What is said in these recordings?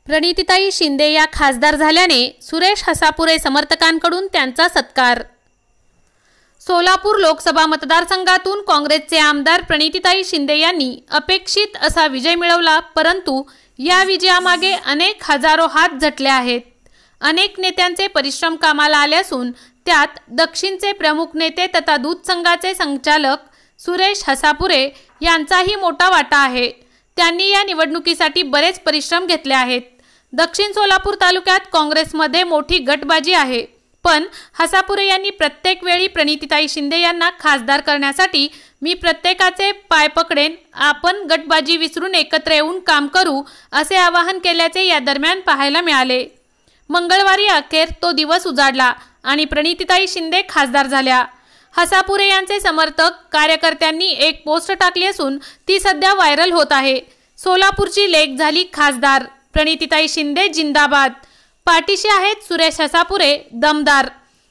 प्रणितीताई शिंदे या खासदार झाल्याने सुरेश हसापुरे समर्थकांकडून त्यांचा सत्कार। सोलापूर लोकसभा मतदारसंघातून काँग्रेसचे आमदार प्रणितीताई शिंदे यांनी अपेक्षित असा विजय मिळवला, परंतु या विजयामागे अनेक हजारो हात झटले आहेत। अनेक नेत्यांचे परिश्रम कामाला आले असून त्यात दक्षिणचे प्रमुख नेते तथा दूध संघाचे संचालक सुरेश हसापुरे यांचाही मोठा वाटा आहे। त्यांनी या निवडणुकीसाठी बरेच परिश्रम घेतले आहेत। दक्षिण सोलापूर तालुक्यात काँग्रेसमध्ये मोठी गटबाजी आहे, पण हसापुरे यांनी प्रत्येक वेळी प्रणितीताई शिंदे यांना खासदार करण्यासाठी मी प्रत्येकाचे पाय पकडेन, आपण गटबाजी विसरून एकत्र येऊन काम करू असे आवाहन केल्याचे या दरम्यान पाहायला मिळाले। मंगळवारी अखेर तो दिवस उजाडला आणि प्रणितीताई शिंदे खासदार झाल्या। हसापुरे यांचे समर्थक कार्यकर्त्यांनी एक पोस्ट टाकली असून ती सध्या व्हायरल होत आहे। सोलापूरची लेक झाली खासदार, प्रणितीताई शिंदे जिंदाबाद, पाठीशी आहेत सुरेश हसापुरे दमदार।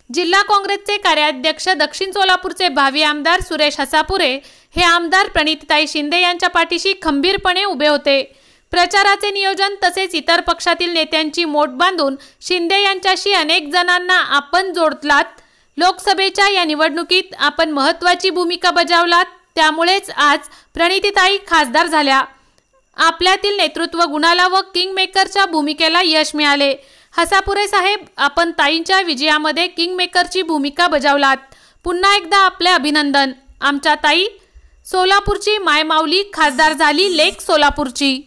जिल्हा काँग्रेसचे कार्याध्यक्ष दक्षिण सोलापूरचे भावी आमदार सुरेश हसापुरे हे आमदार प्रणितीताई शिंदे यांच्या पाठीशी खंबीरपणे उभे होते। प्रचाराचे नियोजन तसेच इतर पक्षातील नेत्यांची मोट बांधून शिंदे यांच्याशी अनेक जणांना आपण जोडलात। लोकसभेच्या या निवडणुकीत आपण महत्त्वाची भूमिका बजावलात, त्यामुळेच आज प्रणितीताई खासदार झाल्या। आपल्यातील नेतृत्व गुणाला व किंगमेकरच्या भूमिकेला यश मिळाले। हसापुरे साहेब, आपण ताईंच्या विजयामध्ये किंगमेकरची भूमिका बजावलात। पुन्हा एकदा आपले अभिनंदन। आमच्या ताई सोलापूरची मायमाऊली खासदार झाली, लेक सोलापूरची।